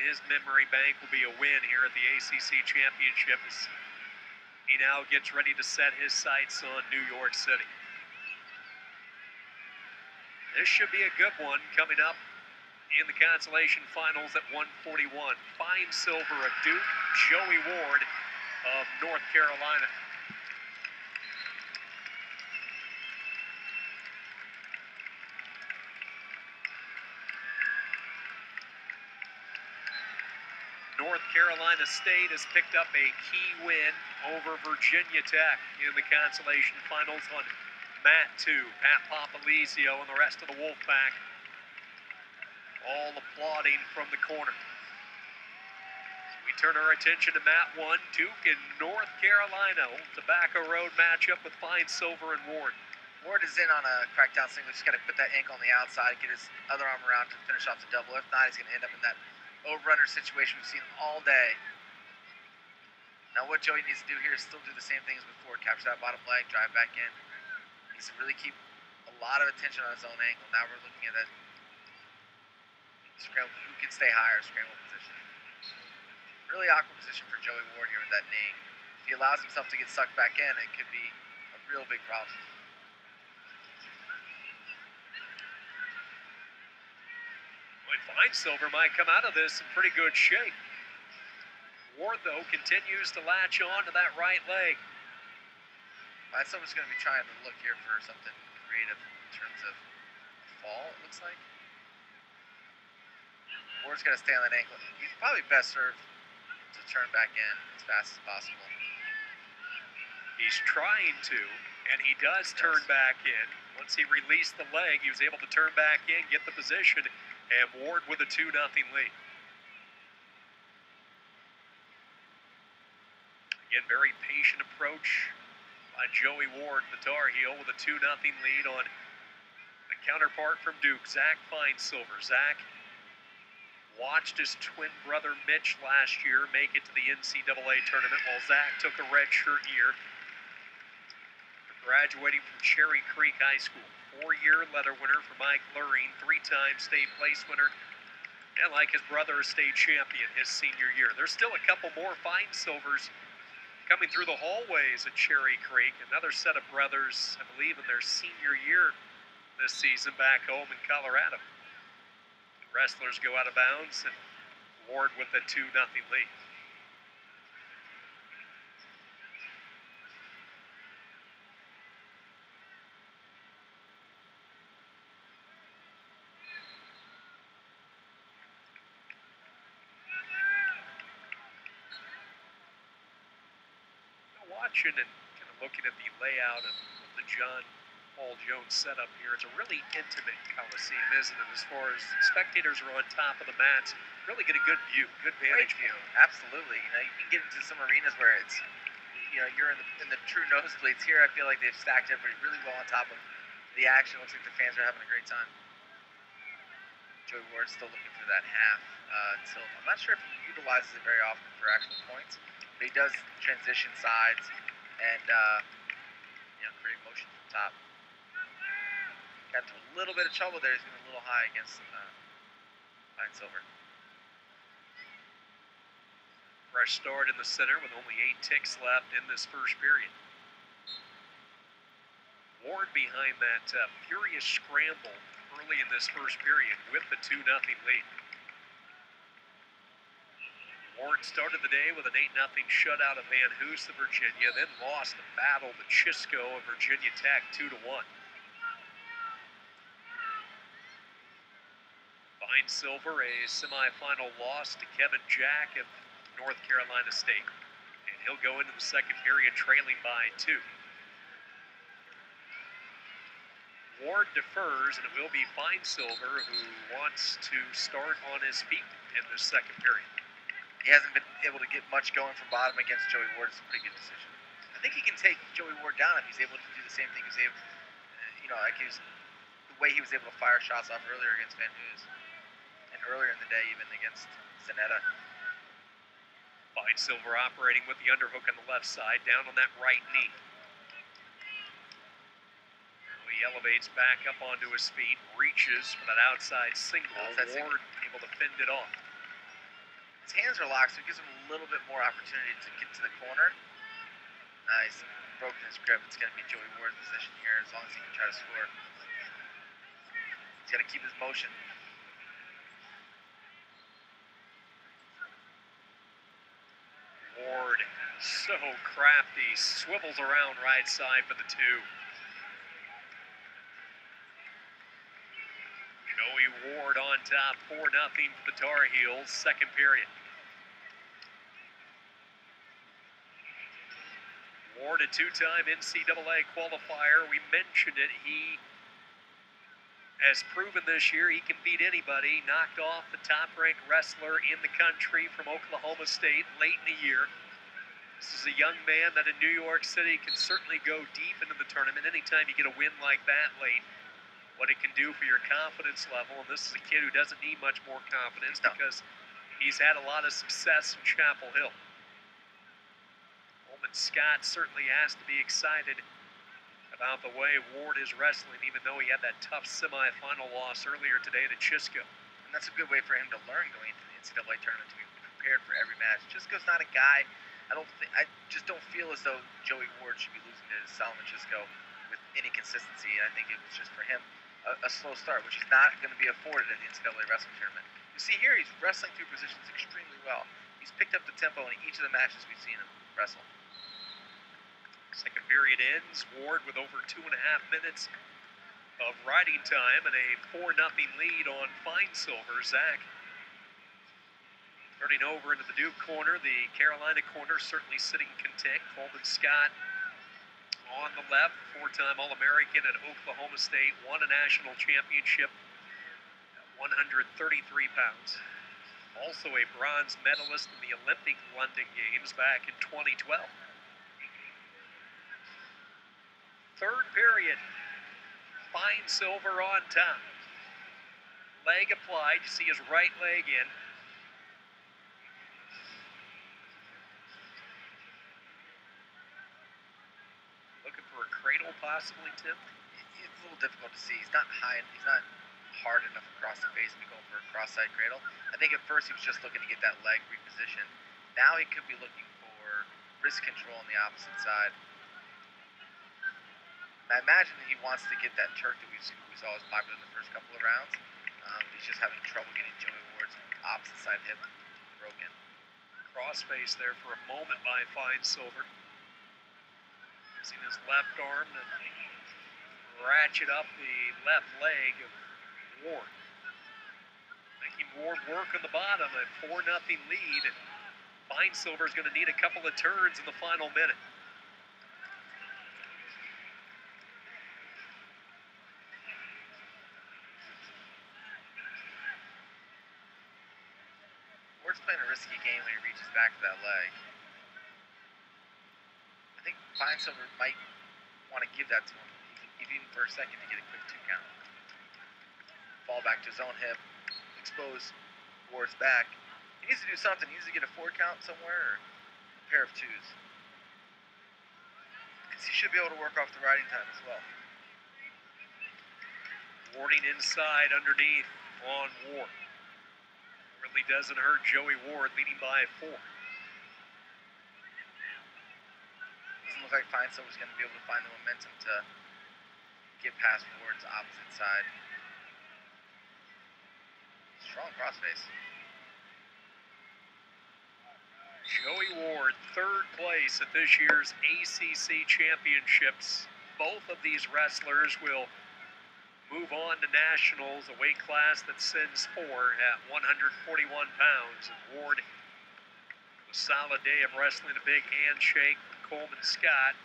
his memory bank will be a win here at the ACC Championship as he now gets ready to set his sights on New York City. This should be a good one coming up in the consolation finals at 141. Finesilver of Duke, Joey Ward of North Carolina. North Carolina State has picked up a key win over Virginia Tech in the consolation finals on mat 2. Pat Popolizio and the rest of the Wolfpack all applauding from the corner. We turn our attention to mat 1, Duke and North Carolina. Old Tobacco Road matchup with Finesilver and Ward. Ward is in on a crackdown single. Just got to put that ankle on the outside, get his other arm around to finish off the double. If not, he's going to end up in that overrunner situation we've seen all day. Now what Joey needs to do here is still do the same thing as before. Capture that bottom leg, drive back in. He needs to really keep a lot of attention on his own ankle. Now we're looking at that scramble, who can stay higher, scramble position. Really awkward position for Joey Ward here with that knee. If he allows himself to get sucked back in, it could be a real big problem. Finesilver might come out of this in pretty good shape. Ward, though, continues to latch on to that right leg. Finesilver's going to be trying to look here for something creative in terms of a fall, it looks like. Ward's got to stay on that ankle. He's probably best served to turn back in as fast as possible. He's trying to, and he does turn back in. Once he released the leg, he was able to turn back in, get the position, and Ward with a 2-0 lead. Again, very patient approach by Joey Ward, the Tar Heel, with a 2-0 lead on the counterpart from Duke, Zach Finesilver. Zach watched his twin brother Mitch last year make it to the NCAA tournament while Zach took a redshirt year. Graduating from Cherry Creek High School. 4-year letter winner for Mike Luring, 3-time state place winner, and like his brother, a state champion his senior year. There's still a couple more Finesilvers coming through the hallways at Cherry Creek. Another set of brothers, I believe, in their senior year this season back home in Colorado. The wrestlers go out of bounds, and Ward with a 2-0 lead. Watching and kind of looking at the layout of the John Paul Jones setup here, it's a really intimate Coliseum, isn't it? As far as spectators are on top of the mats, really get a good view, good vantage view. Absolutely. You know, you can get into some arenas where it's, you know, you're in the true nosebleeds. Here, I feel like they've stacked everybody really well on top of the action. Looks like the fans are having a great time. Joey Ward's still looking for that half tilt. I'm not sure if he utilizes it very often for actual points, but he does transition sides and you know, create motion from top. Got into a little bit of trouble there. He's getting a little high against Finesilver. Fresh start in the center with only 8 ticks left in this first period. Ward behind that furious scramble early in this first period with the 2-0 lead. Ward started the day with an 8-0 shutout of Van Hoos of Virginia, then lost the battle to Chisco of Virginia Tech 2-1. Finesilver, a semifinal loss to Kevin Jack of North Carolina State. And he'll go into the second period trailing by 2. Ward defers, and it will be Finesilver who wants to start on his feet in this second period. He hasn't been able to get much going from bottom against Joey Ward. It's a pretty good decision. I think he can take Joey Ward down if he's able to do the same thing he was able, you know, like the way he was able to fire shots off earlier against Van Hoos, and earlier in the day even against Zanetta. Finesilver operating with the underhook on the left side, down on that right knee. He elevates back up onto his feet, reaches for that outside single. Ward able to fend it off. hands are locked, so it gives him a little bit more opportunity to get to the corner. Nice. Broken his grip. It's going to be Joey Ward's position here as long as he can try to score. He's got to keep his motion. Ward, so crafty, swivels around right side for the 2. Joey Ward on top, 4-0 for the Tar Heels, second period. Ward, a 2-time NCAA qualifier. We mentioned it. He has proven this year he can beat anybody. Knocked off the top-ranked wrestler in the country from Oklahoma State late in the year. This is a young man that in New York City can certainly go deep into the tournament. Anytime you get a win like that late, what it can do for your confidence level. And this is a kid who doesn't need much more confidence because he's had a lot of success in Chapel Hill. Coleman Scott certainly has to be excited about the way Ward is wrestling, even though he had that tough semifinal loss earlier today to Chisco. And that's a good way for him to learn going into the NCAA tournament, to be prepared for every match. Chisco's not a guy, I just don't feel as though Joey Ward should be losing to Solomon Chisco with any consistency. I think it was just for him a slow start, which he's not going to be afforded in the NCAA wrestling tournament. You see here, he's wrestling through positions extremely well. He's picked up the tempo in each of the matches we've seen him wrestle. Second period ends. Ward with over 2.5 minutes of riding time and a 4-0 lead on Finesilver. Zach turning over into the Duke corner. The Carolina corner certainly sitting content. Coleman Scott on the left, 4-time All-American at Oklahoma State, won a national championship at 133 pounds. Also a bronze medalist in the Olympic London Games back in 2012. Third period, Finesilver on top. Leg applied, you see his right leg in. Looking for a cradle possibly, Tim? It's a little difficult to see. He's not high, he's not hard enough across the face to be going for a cross-side cradle. I think at first he was just looking to get that leg repositioned. Now he could be looking for wrist control on the opposite side. I imagine that he wants to get that Turk that we saw was popular in the first couple of rounds. He's just having trouble getting Joey Ward's opposite side hip broken. Crossface there for a moment by Finesilver. Using his left arm to ratchet up the left leg of Ward. Making Ward work on the bottom, a 4-0 lead. Finesilver's going to need a couple of turns in the final minute. Ward's playing a risky game when he reaches back to that leg. I think Finesilver might want to give that to him, even for a second, to get a quick 2 count. Fall back to his own hip, expose Ward's back. He needs to do something. He needs to get a 4 count somewhere or a pair of 2s. Because he should be able to work off the riding time as well. Warding inside underneath on Ward. Really doesn't hurt Joey Ward, leading by 4. Doesn't look like Finesilver's going to be able to find the momentum to get past Ward's opposite side. Strong crossface. Joey Ward, 3rd place at this year's ACC Championships. Both of these wrestlers will move on to nationals, a weight class that sends 4 at 141 pounds. And Ward, a solid day of wrestling, a big handshake with Coleman Scott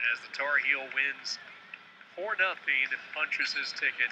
as the Tar Heel wins 4-0 and punches his ticket